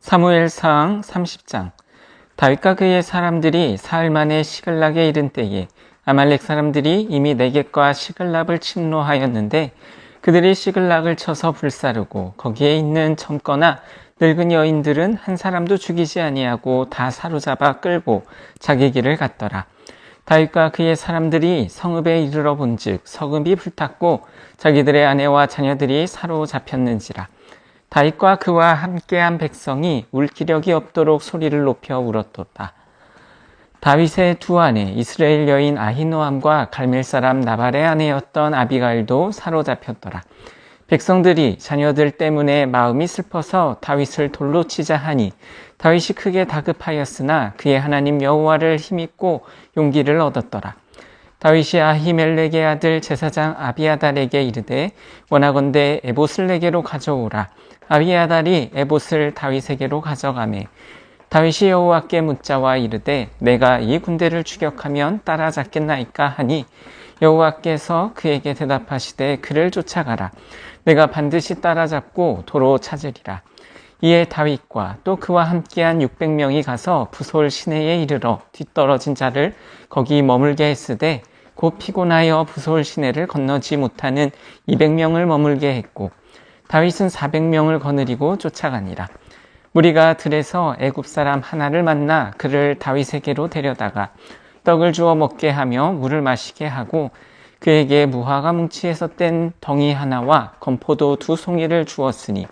사무엘상 30장. 다윗과 그의 사람들이 사흘 만에 시글락에 이른 때에 아말렉 사람들이 이미 네겝과 시글락을 침노하였는데 그들이 시글락을 쳐서 불사르고 거기에 있는 젊거나 늙은 여인들은 한 사람도 죽이지 아니하고 다 사로잡아 끌고 자기 길을 갔더라. 다윗과 그의 사람들이 성읍에 이르러 본즉 성읍이 불탔고 자기들의 아내와 자녀들이 사로잡혔는지라. 다윗과 그와 함께한 백성이 울 기력이 없도록 소리를 높여 울었도다. 다윗의 두 아내 이스라엘 여인 아히노암과 갈멜 사람 나발의 아내였던 아비가일도 사로잡혔더라. 백성들이 자녀들 때문에 마음이 슬퍼서 다윗을 돌로 치자 하니 다윗이 크게 다급하였으나 그의 하나님 여호와를 힘입고 용기를 얻었더라. 다윗이 아히멜렉의 아들 제사장 아비아달에게 이르되 원하건대 에봇을 내게로 가져오라. 아비아달이 에봇을 다윗에게로 가져가매 다윗이 여호와께 묻자와 이르되 내가 이 군대를 추격하면 따라잡겠나이까 하니 여호와께서 그에게 대답하시되 그를 쫓아가라. 내가 반드시 따라잡고 도로 찾으리라. 이에 다윗과 또 그와 함께한 600명이 가서 부솔 시내에 이르러 뒤떨어진 자를 거기 머물게 했으되 곧 피곤하여 부솔 시내를 건너지 못하는 200명을 머물게 했고 다윗은 400명을 거느리고 쫓아가니라. 무리가 들에서 애굽 사람 하나를 만나 그를 다윗에게로 데려다가 떡을 주어 먹게 하며 물을 마시게 하고 그에게 무화과 뭉치에서 뗀 덩이 하나와 건포도 2송이를 주었으니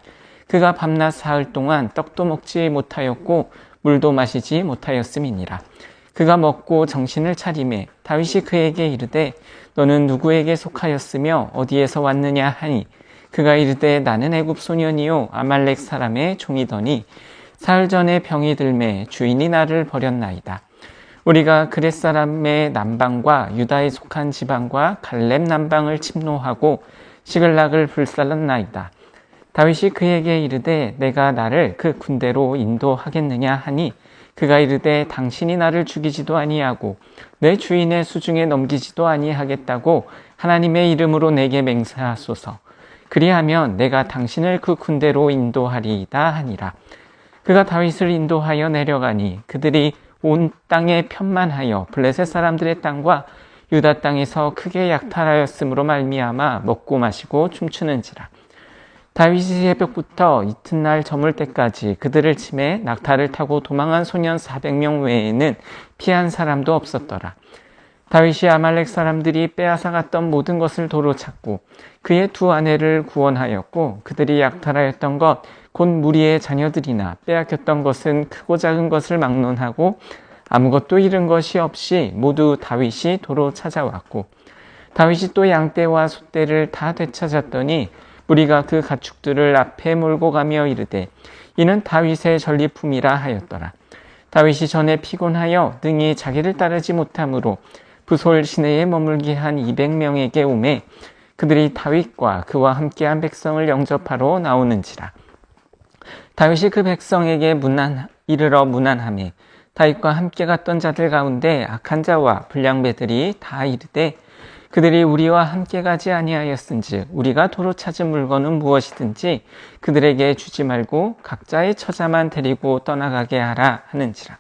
그가 밤낮 사흘 동안 떡도 먹지 못하였고 물도 마시지 못하였음이니라. 그가 먹고 정신을 차리매 다윗이 그에게 이르되 너는 누구에게 속하였으며 어디에서 왔느냐 하니 그가 이르되 나는 애굽 소년이요 아말렉 사람의 종이더니 사흘 전에 병이 들매 주인이 나를 버렸나이다. 우리가 그렛 사람의 남방과 유다에 속한 지방과 갈렙 남방을 침노하고 시글락을 불살랐나이다. 다윗이 그에게 이르되 내가 나를 그 군대로 인도하겠느냐 하니 그가 이르되 당신이 나를 죽이지도 아니하고 내 주인의 수중에 넘기지도 아니하겠다고 하나님의 이름으로 내게 맹세하소서. 그리하면 내가 당신을 그 군대로 인도하리이다 하니라. 그가 다윗을 인도하여 내려가니 그들이 온 땅에 편만하여 블레셋 사람들의 땅과 유다 땅에서 크게 약탈하였으므로 말미암아 먹고 마시고 춤추는지라. 다윗이 새벽부터 이튿날 저물 때까지 그들을 치매 낙타를 타고 도망한 소년 400명 외에는 피한 사람도 없었더라. 다윗이 아말렉 사람들이 빼앗아갔던 모든 것을 도로 찾고 그의 두 아내를 구원하였고 그들이 약탈하였던 것 곧 무리의 자녀들이나 빼앗겼던 것은 크고 작은 것을 막론하고 아무것도 잃은 것이 없이 모두 다윗이 도로 찾아왔고 다윗이 또 양떼와 소떼를 다 되찾았더니 무리가 그 가축들을 앞에 몰고 가며 이르되 이는 다윗의 전리품이라 하였더라. 다윗이 전에 피곤하여 능히 자기를 따르지 못하므로 부솔 시내에 머물게 한 200명에게 오매 그들이 다윗과 그와 함께한 백성을 영접하러 나오는지라. 다윗이 그 백성에게 이르러 문안하매 다윗과 함께 갔던 자들 가운데 악한 자와 불량배들이 다 이르되 그들이 우리와 함께 가지 아니하였은즉 우리가 도로 찾은 물건은 무엇이든지 그들에게 주지 말고 각자의 처자만 데리고 떠나가게 하라 하는지라.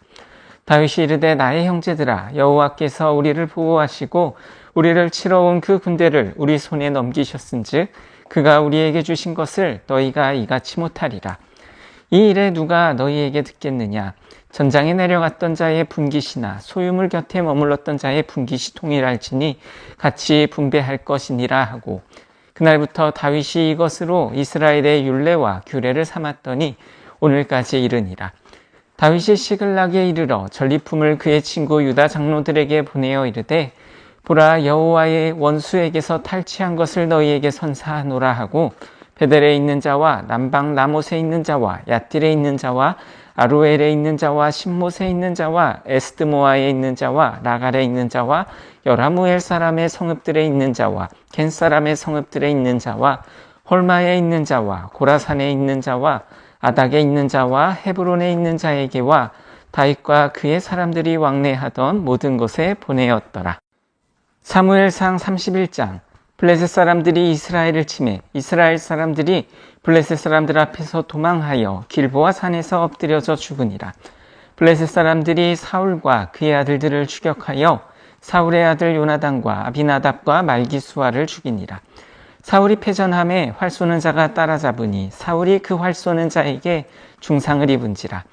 다윗이 이르되 나의 형제들아 여호와께서 우리를 보호하시고 우리를 치러 온 그 군대를 우리 손에 넘기셨은즉 그가 우리에게 주신 것을 너희가 이같이 못하리라. 이 일에 누가 너희에게 듣겠느냐. 전장에 내려갔던 자의 분깃이나 소유물 곁에 머물렀던 자의 분깃이 동일할지니 같이 분배할 것이니라 하고 그날부터 다윗이 이것으로 이스라엘의 율례와 규례를 삼았더니 오늘까지 이르니라. 다윗이 시글락에 이르러 전리품을 그의 친구 유다 장로들에게 보내어 이르되 보라 여호와의 원수에게서 탈취한 것을 너희에게 선사하노라 하고 베델에 있는 자와 남방 라못에 있는 자와 얏딜에 있는 자와 아루엘에 있는 자와 신못에 있는 자와 에스드모아에 있는 자와 라갈에 있는 자와 여라무엘 사람의 성읍들에 있는 자와 겐 사람의 성읍들에 있는 자와 홀마에 있는 자와 고라산에 있는 자와 아닥에 있는 자와 헤브론에 있는 자에게와 다윗과 그의 사람들이 왕래하던 모든 곳에 보내었더라. 사무엘상 31장. 블레셋 사람들이 이스라엘을 치매 이스라엘 사람들이 블레셋 사람들 앞에서 도망하여 길보아 산에서 엎드려져 죽으니라. 블레셋 사람들이 사울과 그의 아들들을 추격하여 사울의 아들 요나단과 아비나답과 말기수아를 죽이니라. 사울이 패전함에 활 쏘는 자가 따라잡으니 사울이 그 활 쏘는 자에게 중상을 입은지라.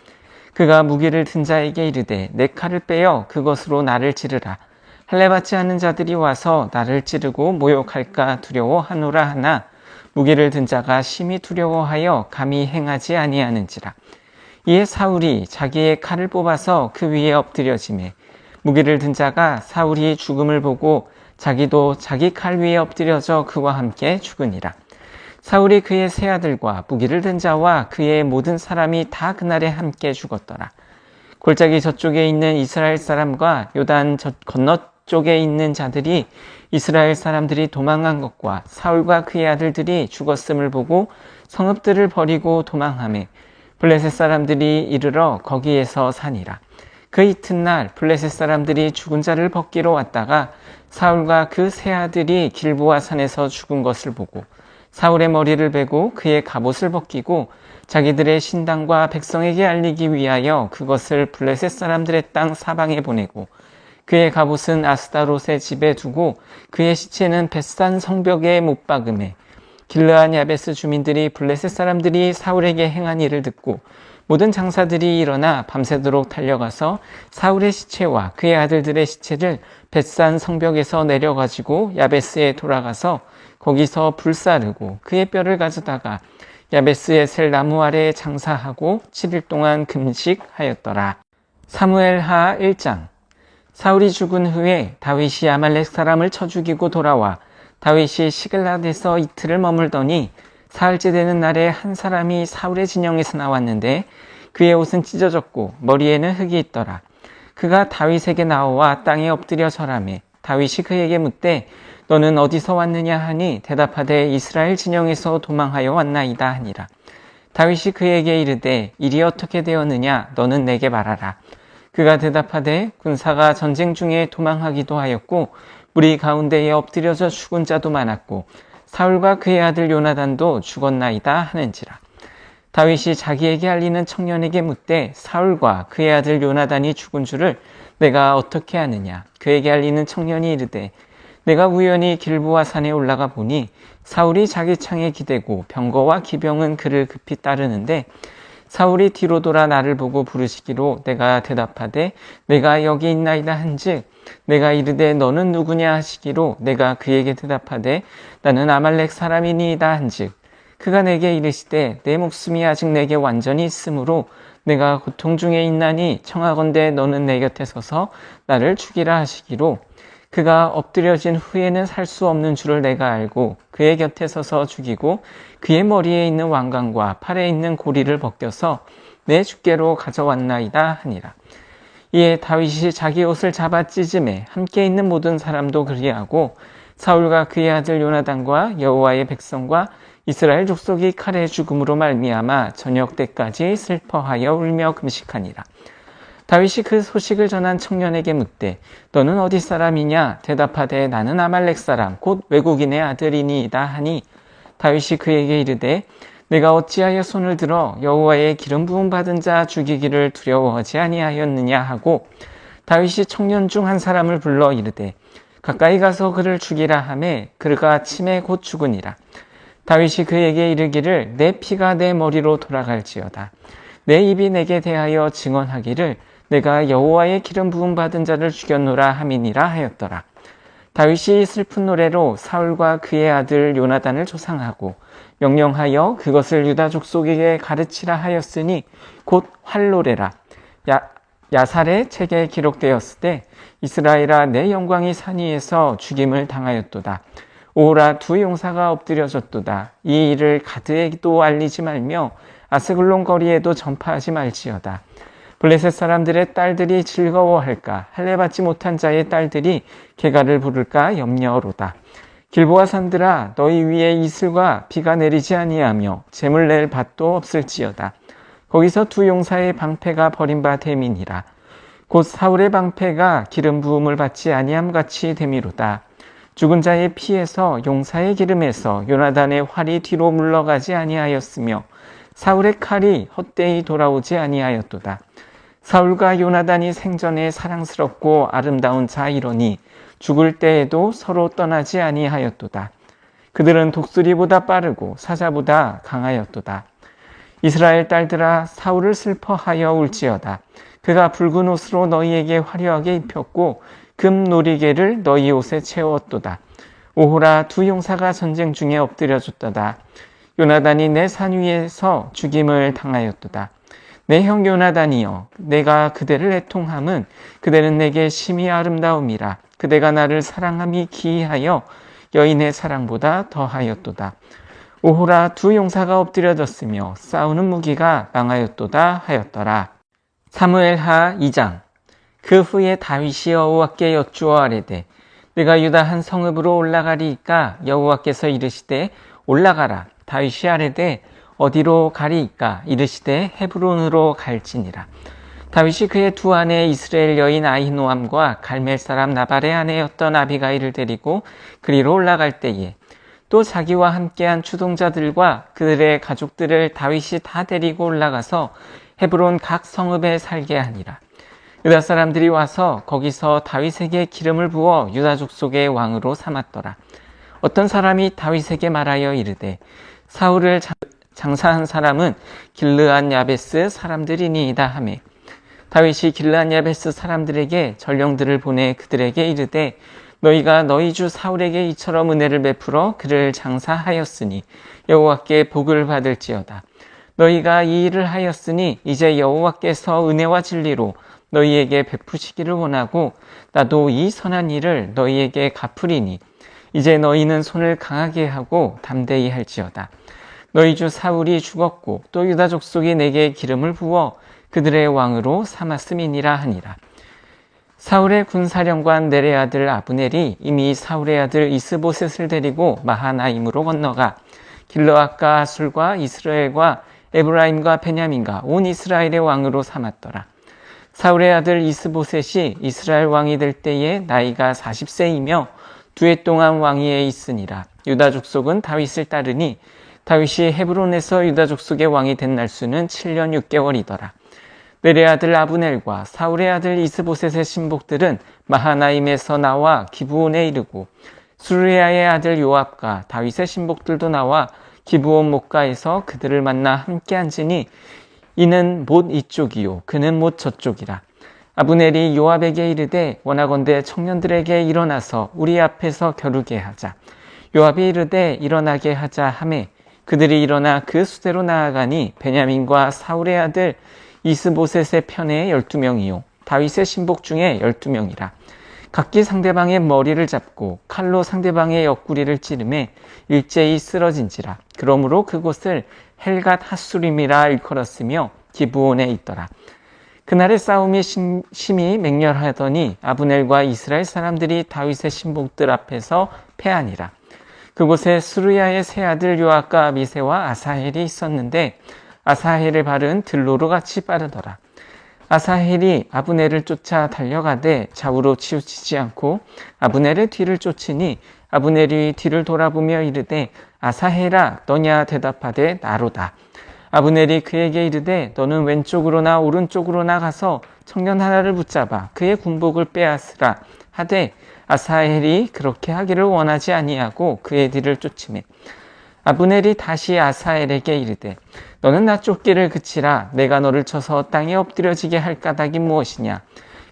그가 무기를 든 자에게 이르되 내 칼을 빼어 그것으로 나를 찌르라. 할례 받지 않은 자들이 와서 나를 찌르고 모욕할까 두려워하노라 하나 무기를 든 자가 심히 두려워하여 감히 행하지 아니하는지라. 이에 사울이 자기의 칼을 뽑아서 그 위에 엎드려지매 무기를 든 자가 사울이 죽음을 보고 자기도 자기 칼 위에 엎드려져 그와 함께 죽으니라. 사울이 그의 세 아들과 무기를 든 자와 그의 모든 사람이 다 그날에 함께 죽었더라. 골짜기 저쪽에 있는 이스라엘 사람과 요단 건너쪽에 있는 자들이 이스라엘 사람들이 도망한 것과 사울과 그의 아들들이 죽었음을 보고 성읍들을 버리고 도망하매 블레셋 사람들이 이르러 거기에서 사니라. 그 이튿날 블레셋 사람들이 죽은 자를 벗기러 왔다가 사울과 그 세 아들이 길보아 산에서 죽은 것을 보고 사울의 머리를 베고 그의 갑옷을 벗기고 자기들의 신당과 백성에게 알리기 위하여 그것을 블레셋 사람들의 땅 사방에 보내고 그의 갑옷은 아스타롯의 집에 두고 그의 시체는 벳산 성벽에 못 박음에 길르앗 야베스 주민들이 블레셋 사람들이 사울에게 행한 일을 듣고 모든 장사들이 일어나 밤새도록 달려가서 사울의 시체와 그의 아들들의 시체를 벳산 성벽에서 내려가지고 야베스에 돌아가서 거기서 불사르고 그의 뼈를 가져다가 야베스의 셀 나무 아래에 장사하고 7일 동안 금식하였더라. 사무엘하 1장. 사울이 죽은 후에 다윗이 아말렉 사람을 쳐 죽이고 돌아와 다윗이 시글락에서 이틀을 머물더니 사흘째 되는 날에 한 사람이 사울의 진영에서 나왔는데 그의 옷은 찢어졌고 머리에는 흙이 있더라. 그가 다윗에게 나와 땅에 엎드려 절하매 다윗이 그에게 묻되 너는 어디서 왔느냐 하니 대답하되 이스라엘 진영에서 도망하여 왔나이다 하니라. 다윗이 그에게 이르되 일이 어떻게 되었느냐 너는 내게 말하라. 그가 대답하되 군사가 전쟁 중에 도망하기도 하였고 무리 가운데에 엎드려져 죽은 자도 많았고 사울과 그의 아들 요나단도 죽었나이다 하는지라. 다윗이 자기에게 알리는 청년에게 묻되 사울과 그의 아들 요나단이 죽은 줄을 내가 어떻게 아느냐. 그에게 알리는 청년이 이르되 내가 우연히 길보아 산에 올라가 보니 사울이 자기 창에 기대고 병거와 기병은 그를 급히 따르는데 사울이 뒤로 돌아 나를 보고 부르시기로 내가 대답하되 내가 여기 있나이다 한즉 내가 이르되 너는 누구냐 하시기로 내가 그에게 대답하되 나는 아말렉 사람이니이다 한즉 그가 내게 이르시되 내 목숨이 아직 내게 완전히 있으므로 내가 고통 중에 있나니 청하건대 너는 내 곁에 서서 나를 죽이라 하시기로 그가 엎드려진 후에는 살 수 없는 줄을 내가 알고 그의 곁에 서서 죽이고 그의 머리에 있는 왕관과 팔에 있는 고리를 벗겨서 내 주께로 가져왔나이다 하니라. 이에 다윗이 자기 옷을 잡아 찢음에 함께 있는 모든 사람도 그리하고 사울과 그의 아들 요나단과 여호와의 백성과 이스라엘 족속이 칼에 죽음으로 말미암아 저녁 때까지 슬퍼하여 울며 금식하니라. 다윗이 그 소식을 전한 청년에게 묻되 너는 어디 사람이냐 대답하되 나는 아말렉 사람 곧 외국인의 아들이니이다 하니 다윗이 그에게 이르되 내가 어찌하여 손을 들어 여호와의 기름 부음 받은 자 죽이기를 두려워하지 아니하였느냐 하고 다윗이 청년 중 한 사람을 불러 이르되 가까이 가서 그를 죽이라 하매 그가 침에 곧 죽으니라. 다윗이 그에게 이르기를 내 피가 내 머리로 돌아갈지어다. 내 입이 내게 대하여 증언하기를 내가 여호와의 기름 부음 받은 자를 죽였노라 함이니라 하였더라. 다윗이 슬픈 노래로 사울과 그의 아들 요나단을 조상하고 명령하여 그것을 유다 족속에게 가르치라 하였으니 곧 활노래라. 야살의 책에 기록되었을 때 이스라엘아 내 영광이 산 위에서 죽임을 당하였도다. 오라 두 용사가 엎드려졌도다. 이 일을 가드에도 알리지 말며 아스글론 거리에도 전파하지 말지어다. 블레셋 사람들의 딸들이 즐거워할까 할례 받지 못한 자의 딸들이 개가를 부를까 염려로다. 길보아 산들아 너희 위에 이슬과 비가 내리지 아니하며 재물 낼 밭도 없을지어다. 거기서 두 용사의 방패가 버린 바 됨이니라. 곧 사울의 방패가 기름 부음을 받지 아니함같이 됨이로다. 죽은 자의 피에서 용사의 기름에서 요나단의 활이 뒤로 물러가지 아니하였으며 사울의 칼이 헛되이 돌아오지 아니하였도다. 사울과 요나단이 생전에 사랑스럽고 아름다운 자이러니 죽을 때에도 서로 떠나지 아니하였도다. 그들은 독수리보다 빠르고 사자보다 강하였도다. 이스라엘 딸들아, 사울을 슬퍼하여 울지어다. 그가 붉은 옷으로 너희에게 화려하게 입혔고 금 놀이개를 너희 옷에 채웠도다. 오호라, 두 용사가 전쟁 중에 엎드려졌도다. 요나단이 내 산 위에서 죽임을 당하였도다. 내 형 요나단이여, 내가 그대를 애통함은 그대는 내게 심히 아름다움이라. 그대가 나를 사랑함이 기이하여 여인의 사랑보다 더하였도다. 오호라, 두 용사가 엎드려졌으며 싸우는 무기가 망하였도다 하였더라. 사무엘하 2장. 그 후에 다윗이 여호와께 여쭈어 아뢰되 내가 유다 한 성읍으로 올라가리이까? 여호와께서 이르시되 올라가라. 다윗이 아뢰되 어디로 가리이까? 이르시되 헤브론으로 갈지니라. 다윗이 그의 두 아내 이스라엘 여인 아히노암과 갈멜 사람 나발의 아내였던 아비가일을 데리고 그리로 올라갈 때에 또 자기와 함께한 추동자들과 그들의 가족들을 다윗이 다 데리고 올라가서 헤브론 각 성읍에 살게 하니라. 유다 사람들이 와서 거기서 다윗에게 기름을 부어 유다 족속의 왕으로 삼았더라. 어떤 사람이 다윗에게 말하여 이르되 사울을 장사한 사람은 길르앗 야베스 사람들이니이다 하매 다윗이 길르앗 야베스 사람들에게 전령들을 보내 그들에게 이르되 너희가 너희 주 사울에게 이처럼 은혜를 베풀어 그를 장사하였으니 여호와께 복을 받을지어다. 너희가 이 일을 하였으니 이제 여호와께서 은혜와 진리로 너희에게 베푸시기를 원하고 나도 이 선한 일을 너희에게 갚으리니 이제 너희는 손을 강하게 하고 담대히 할지어다. 너희 주 사울이 죽었고 또 유다 족속이 내게 기름을 부어 그들의 왕으로 삼았음이니라 하니라. 사울의 군사령관 넬의 아들 아브넬이 이미 사울의 아들 이스보셋을 데리고 마하나임으로 건너가 길르앗과 아술과 이스라엘과 에브라임과 베냐민과 온 이스라엘의 왕으로 삼았더라. 사울의 아들 이스보셋이 이스라엘 왕이 될 때에 나이가 40세이며 2해 동안 왕위에 있으니라. 유다 족속은 다윗을 따르니 다윗이 헤브론에서 유다 족속의 왕이 된 날수는 7년 6개월이더라. 넬의 아들 아브넬과 사울의 아들 이스보셋의 신복들은 마하나임에서 나와 기브온에 이르고 수르야의 아들 요압과 다윗의 신복들도 나와 기브온 목가에서 그들을 만나 함께 앉으니 이는 못 이쪽이요 그는 못 저쪽이라. 아브넬이 요압에게 이르되 원하건대 청년들에게 일어나서 우리 앞에서 겨루게 하자. 요압이 이르되 일어나게 하자 하매 그들이 일어나 그 수대로 나아가니 베냐민과 사울의 아들 이스보셋의 편에 12명이요 다윗의 신복 중에 12명이라. 각기 상대방의 머리를 잡고 칼로 상대방의 옆구리를 찌르매 일제히 쓰러진지라. 그러므로 그곳을 헬갓 핫수림이라 일컬었으며 기브온에 있더라. 그날의 싸움이 심히 맹렬하더니 아브넬과 이스라엘 사람들이 다윗의 신복들 앞에서 패하니라. 그곳에 수르야의 세 아들 요압과 아비새와 아사헬이 있었는데 아사헬의 발은 들로로 같이 빠르더라. 아사헬이 아브넬을 쫓아 달려가되 좌우로 치우치지 않고 아브넬의 뒤를 쫓으니 아브넬이 뒤를 돌아보며 이르되 아사헬아 너냐 대답하되 나로다. 아브넬이 그에게 이르되 너는 왼쪽으로나 오른쪽으로나 가서 청년 하나를 붙잡아 그의 군복을 빼앗으라 하되 아사헬이 그렇게 하기를 원하지 아니하고 그의 뒤를 쫓으매 아브넬이 다시 아사헬에게 이르되 너는 나 쫓기를 그치라. 내가 너를 쳐서 땅에 엎드려지게 할 까닭이 무엇이냐.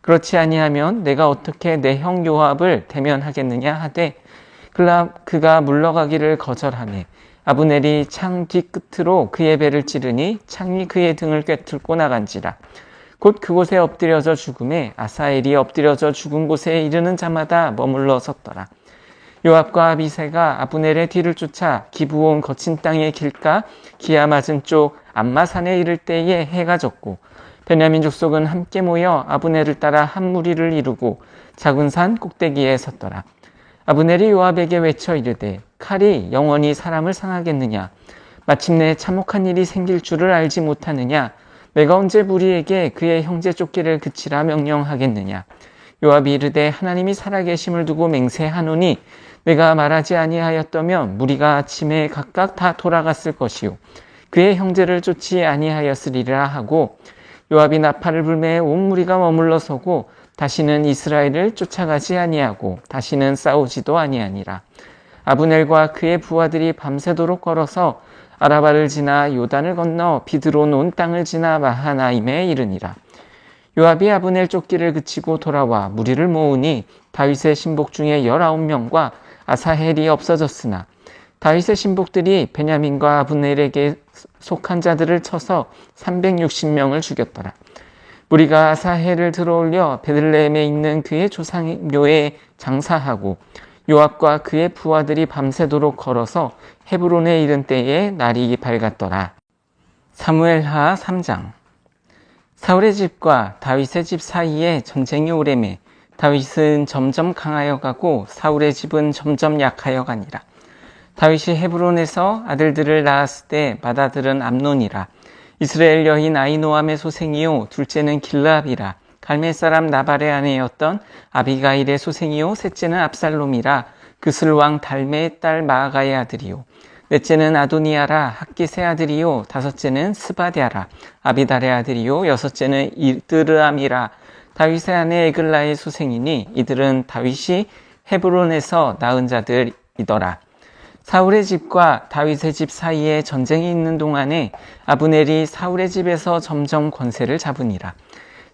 그렇지 아니하면 내가 어떻게 내 형 요압을 대면하겠느냐 하되 그가 물러가기를 거절하매 아브넬이 창 뒤끝으로 그의 배를 찌르니 창이 그의 등을 꿰뚫고 나간지라. 곧 그곳에 엎드려져 죽음에 아사헬이 엎드려져 죽은 곳에 이르는 자마다 머물러 섰더라. 요압과 아비새가 아브넬의 뒤를 쫓아 기브온 거친 땅의 길가 기아 맞은 쪽 암마산에 이를 때에 해가 졌고 베냐민 족속은 함께 모여 아브넬을 따라 한 무리를 이루고 작은 산 꼭대기에 섰더라. 아브넬이 요압에게 외쳐 이르되 칼이 영원히 사람을 상하겠느냐. 마침내 참혹한 일이 생길 줄을 알지 못하느냐. 내가 언제 무리에게 그의 형제 쫓기를 그치라 명령하겠느냐. 요압이 이르되 하나님이 살아계심을 두고 맹세하노니 내가 말하지 아니하였다면 무리가 아침에 각각 다 돌아갔을 것이요 그의 형제를 쫓지 아니하였으리라 하고 요압이 나팔을 불매 온 무리가 머물러 서고 다시는 이스라엘을 쫓아가지 아니하고 다시는 싸우지도 아니하니라. 아브넬과 그의 부하들이 밤새도록 걸어서 아라바를 지나 요단을 건너 비드론 온 땅을 지나 마하나임에 이르니라. 요압이 아브넬 쫓기를 그치고 돌아와 무리를 모으니 다윗의 신복 중에 19명과 아사헬이 없어졌으나 다윗의 신복들이 베냐민과 아브넬에게 속한 자들을 쳐서 360명을 죽였더라. 무리가 아사헬을 들어올려 베들레헴에 있는 그의 조상묘에 장사하고 요압과 그의 부하들이 밤새도록 걸어서 헤브론에 이른 때에 날이 밝았더라. 사무엘하 3장. 사울의 집과 다윗의 집 사이에 전쟁이 오래매 다윗은 점점 강하여 가고 사울의 집은 점점 약하여 가니라. 다윗이 헤브론에서 아들들을 낳았을 때 맏아들은 암논이라. 이스라엘 여인 아히노암의 소생이요 둘째는 길라압이라. 갈멜 사람 나발의 아내였던 아비가일의 소생이요 셋째는 압살롬이라. 그슬왕 달메의 딸 마아가의 아들이요 넷째는 아도니아라. 학깃의 아들이요 다섯째는 스바랴라. 아비달의 아들이요 여섯째는 이드르암이라. 다윗의 아내 에글라의 소생이니 이들은 다윗이 헤브론에서 낳은 자들이더라. 사울의 집과 다윗의 집 사이에 전쟁이 있는 동안에 아브넬이 사울의 집에서 점점 권세를 잡으니라.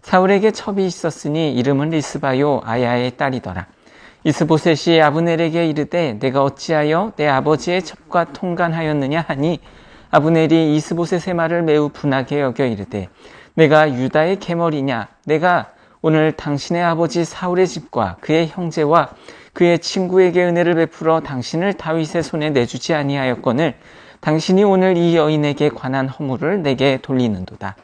사울에게 첩이 있었으니 이름은 리스바요 아야의 딸이더라. 이스보셋이 아브넬에게 이르되 내가 어찌하여 내 아버지의 첩과 통간하였느냐 하니 아브넬이 이스보셋의 말을 매우 분하게 여겨 이르되 내가 유다의 계머리냐 내가 오늘 당신의 아버지 사울의 집과 그의 형제와 그의 친구에게 은혜를 베풀어 당신을 다윗의 손에 내주지 아니하였거늘 당신이 오늘 이 여인에게 관한 허물을 내게 돌리는도다.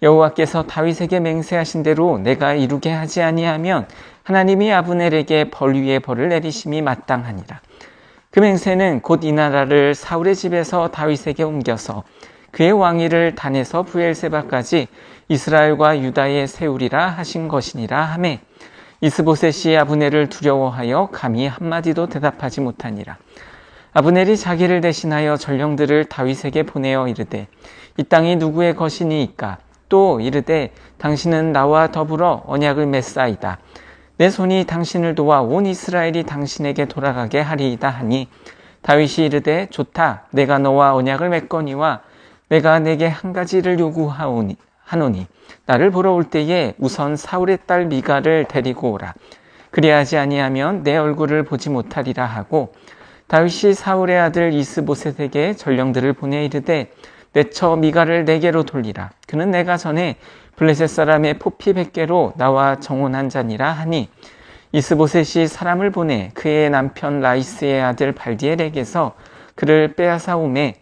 여호와께서 다윗에게 맹세하신 대로 내가 이루게 하지 아니하면 하나님이 아브넬에게 벌 위에 벌을 내리심이 마땅하니라. 그 맹세는 곧 이 나라를 사울의 집에서 다윗에게 옮겨서 그의 왕위를 단에서 브엘세바까지 이스라엘과 유다에 세우리라 하신 것이니라 하매 이스보셋이 아브넬을 두려워하여 감히 한마디도 대답하지 못하니라. 아브넬이 자기를 대신하여 전령들을 다윗에게 보내어 이르되 이 땅이 누구의 것이니이까 또 이르되 당신은 나와 더불어 언약을 맺사이다. 내 손이 당신을 도와 온 이스라엘이 당신에게 돌아가게 하리이다 하니 다윗이 이르되 좋다. 내가 너와 언약을 맺거니와 내가 내게 한 가지를 요구하노니 나를 보러 올 때에 우선 사울의 딸 미가를 데리고 오라. 그리하지 아니하면 내 얼굴을 보지 못하리라 하고 다윗이 사울의 아들 이스보셋에게 전령들을 보내 이르되 내 처 미가를 내게로 돌리라. 그는 내가 전에 블레셋 사람의 포피 100개로 나와 정혼한 자니라 하니 이스보셋이 사람을 보내 그의 남편 라이스의 아들 발디엘에게서 그를 빼앗아 오매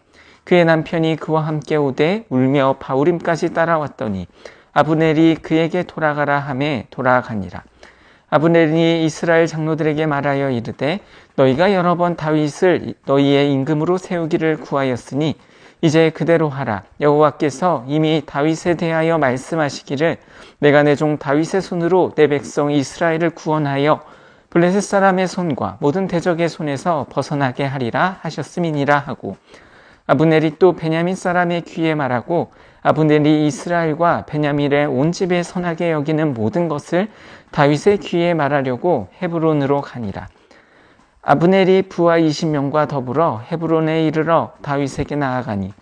그의 남편이 그와 함께 오되 울며 바우림까지 따라왔더니 아브넬이 그에게 돌아가라 하매 돌아가니라. 아브넬이 이스라엘 장로들에게 말하여 이르되 너희가 여러 번 다윗을 너희의 임금으로 세우기를 구하였으니 이제 그대로 하라. 여호와께서 이미 다윗에 대하여 말씀하시기를 내가 내 종 다윗의 손으로 내 백성 이스라엘을 구원하여 블레셋 사람의 손과 모든 대적의 손에서 벗어나게 하리라 하셨음이니라 하고 아브넬이 또 베냐민 사람의 귀에 말하고 아브넬이 이스라엘과 베냐민의 온 집에 선하게 여기는 모든 것을 다윗의 귀에 말하려고 헤브론으로 가니라. 아브넬이 부하 20명과 더불어 헤브론에 이르러 다윗에게 나아가니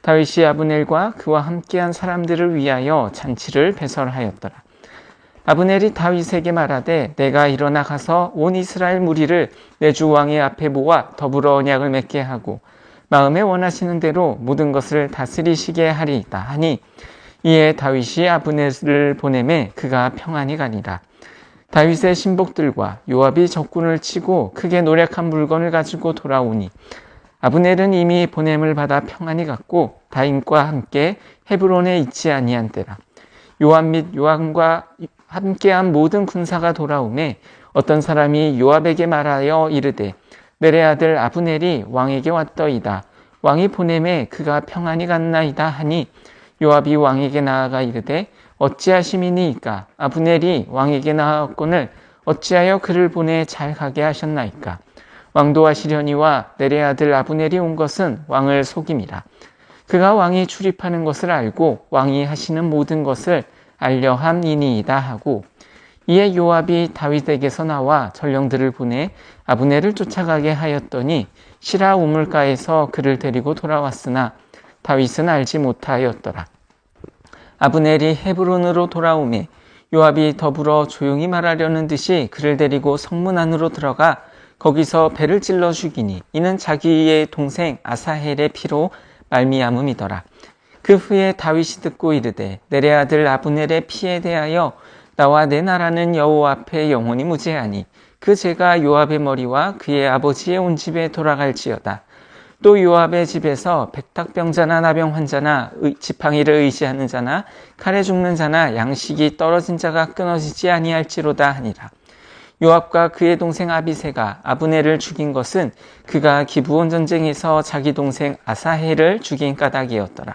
다윗이 아브넬과 그와 함께한 사람들을 위하여 잔치를 배설하였더라. 아브넬이 다윗에게 말하되 내가 일어나 가서 온 이스라엘 무리를 내 주 왕의 앞에 모아 더불어 언약을 맺게 하고 마음에 원하시는 대로 모든 것을 다스리시게 하리이다 하니 이에 다윗이 아브넬을 보내매 그가 평안히 가니라. 다윗의 신복들과 요압이 적군을 치고 크게 노력한 물건을 가지고 돌아오니 아브넬은 이미 보냄을 받아 평안히 갔고 다윗과 함께 헤브론에 있지 아니한 때라. 요압 및 요압과 함께한 모든 군사가 돌아오매 어떤 사람이 요압에게 말하여 이르되 넬의 아들 아브넬이 왕에게 왔더이다. 왕이 보냄에 그가 평안히 갔나이다 하니 요압이 왕에게 나아가 이르되 어찌하심이니이까 아브넬이 왕에게 나아왔거늘 어찌하여 그를 보내 잘 가게 하셨나이까. 왕도 하시려니와 넬의 아들 아브넬이 온 것은 왕을 속임이라. 그가 왕이 출입하는 것을 알고 왕이 하시는 모든 것을 알려 함이니이다 하고, 이에 요압이 다윗에게서 나와 전령들을 보내 아브넬을 쫓아가게 하였더니 시라 우물가에서 그를 데리고 돌아왔으나 다윗은 알지 못하였더라. 아브넬이 헤브론으로 돌아오매 요압이 더불어 조용히 말하려는 듯이 그를 데리고 성문 안으로 들어가 거기서 배를 찔러 죽이니 이는 자기의 동생 아사헬의 피로 말미암음이더라. 그 후에 다윗이 듣고 이르되 넬의 아들 아브넬의 피에 대하여 나와 내 나라는 여호와 앞에 영원히 무죄하니 그 죄가 요압의 머리와 그의 아버지의 온 집에 돌아갈지어다. 또 요압의 집에서 백탁병자나 나병 환자나 지팡이를 의지하는 자나 칼에 죽는 자나 양식이 떨어진 자가 끊어지지 아니할지로다 하니라. 요압과 그의 동생 아비새가 아브넬을 죽인 것은 그가 기브온 전쟁에서 자기 동생 아사헬을 죽인 까닭이었더라.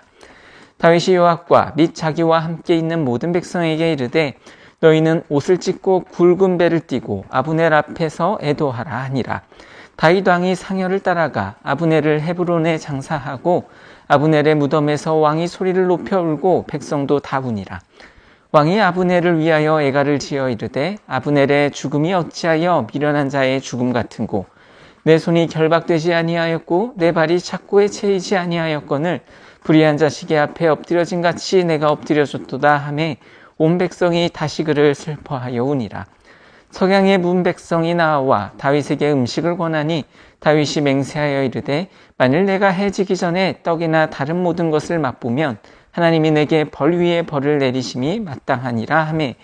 다윗이 요압과 및 자기와 함께 있는 모든 백성에게 이르되 너희는 옷을 찢고 굵은 배를 띠고 아브넬 앞에서 애도하라 하니라. 다윗 왕이 상여를 따라가 아브넬을 헤브론에 장사하고 아브넬의 무덤에서 왕이 소리를 높여 울고 백성도 다 우니라. 왕이 아브넬을 위하여 애가를 지어 이르되 아브넬의 죽음이 어찌하여 미련한 자의 죽음 같은고 내 손이 결박되지 아니하였고 내 발이 착고에 채이지 아니하였거늘 불의한 자식의 앞에 엎드려진 같이 내가 엎드려졌도다 하매 온 백성이 다시 그를 슬퍼하여 우니라. 석양의 문 백성이 나와 다윗에게 음식을 권하니 다윗이 맹세하여 이르되 만일 내가 해지기 전에 떡이나 다른 모든 것을 맛보면 하나님이 내게 벌 위에 벌을 내리심이 마땅하니라 하매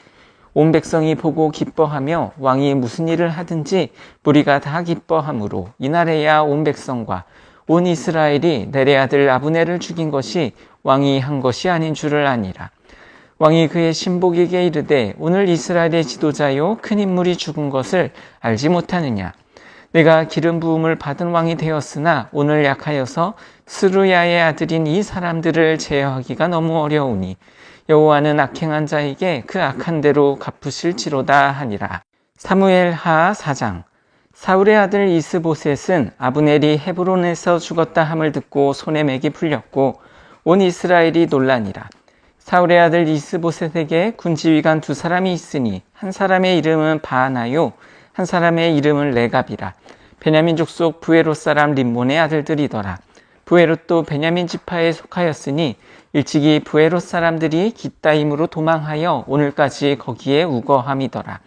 온 백성이 보고 기뻐하며 왕이 무슨 일을 하든지 무리가 다 기뻐하므로 이날에야 온 백성과 온 이스라엘이 넬의 아들 아브넬을 죽인 것이 왕이 한 것이 아닌 줄을 아니라. 왕이 그의 신복에게 이르되 오늘 이스라엘의 지도자요 큰 인물이 죽은 것을 알지 못하느냐. 내가 기름 부음을 받은 왕이 되었으나 오늘 약하여서 스루야의 아들인 이 사람들을 제어하기가 너무 어려우니 여호와는 악행한 자에게 그 악한 대로 갚으실지로다 하니라. 사무엘하 4장. 사울의 아들 이스보셋은 아브넬이 헤브론에서 죽었다 함을 듣고 손에 맥이 풀렸고 온 이스라엘이 놀라니라. 사울의 아들 이스보셋에게 군지휘관 두 사람이 있으니 한 사람의 이름은 바하나요 한 사람의 이름은 레갑이라. 베냐민 족속 부에롯 사람 림몬의 아들들이더라. 부에롯도 베냐민 지파에 속하였으니 일찍이 부에롯 사람들이 깃다임으로 도망하여 오늘까지 거기에 우거함이더라.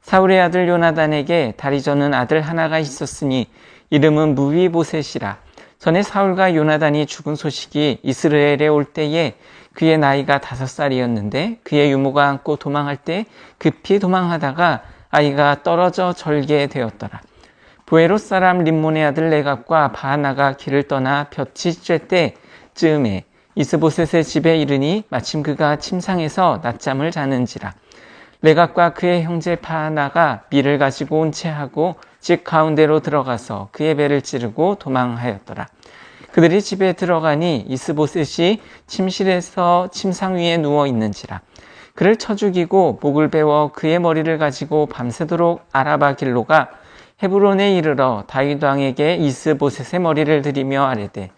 사울의 아들 요나단에게 다리 저는 아들 하나가 있었으니 이름은 무비보셋이라. 전에 사울과 요나단이 죽은 소식이 이스라엘에 올 때에 그의 나이가 5살이었는데 그의 유모가 안고 도망할 때 급히 도망하다가 아이가 떨어져 절게 되었더라. 부에롯 사람 림몬의 아들 레갑과 바하나가 길을 떠나 볕이 쬐 때쯤에 이스보셋의 집에 이르니 마침 그가 침상에서 낮잠을 자는지라. 레갑과 그의 형제 바하나가 밀을 가지고 온 채 하고 집 가운데로 들어가서 그의 배를 찌르고 도망하였더라. 그들이 집에 들어가니 이스보셋이 침실에서 침상 위에 누워 있는지라. 그를 쳐 죽이고 목을 베어 그의 머리를 가지고 밤새도록 아라바 길로가 헤브론에 이르러 다윗 왕에게 이스보셋의 머리를 들이며 아뢰되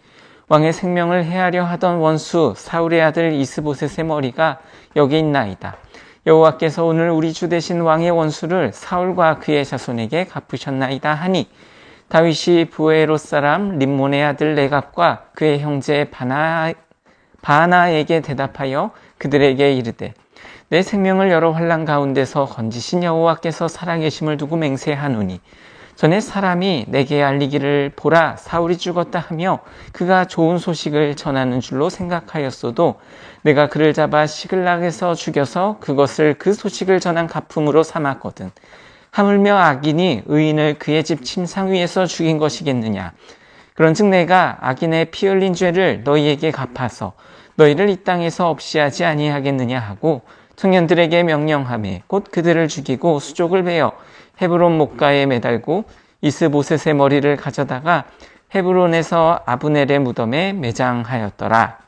왕의 생명을 해하려 하던 원수 사울의 아들 이스보셋의 머리가 여기 있나이다. 여호와께서 오늘 우리 주 되신 왕의 원수를 사울과 그의 자손에게 갚으셨나이다 하니 다윗이 부에롯 사람 림몬의 아들 레갑과 그의 형제 바하나에게 대답하여 그들에게 이르되 내 생명을 여러 환난 가운데서 건지신 여호와께서 살아계심을 두고 맹세하노니 전에 사람이 내게 알리기를 보라 사울이 죽었다 하며 그가 좋은 소식을 전하는 줄로 생각하였어도 내가 그를 잡아 시글락에서 죽여서 그것을 그 소식을 전한 가품으로 삼았거든. 하물며 악인이 의인을 그의 집 침상 위에서 죽인 것이겠느냐. 그런즉 내가 악인의 피 흘린 죄를 너희에게 갚아서 너희를 이 땅에서 없이 하지 아니하겠느냐 하고 청년들에게 명령하매 곧 그들을 죽이고 수족을 베어 헤브론 목가에 매달고 이스보셋의 머리를 가져다가 헤브론에서 아브넬의 무덤에 매장하였더라.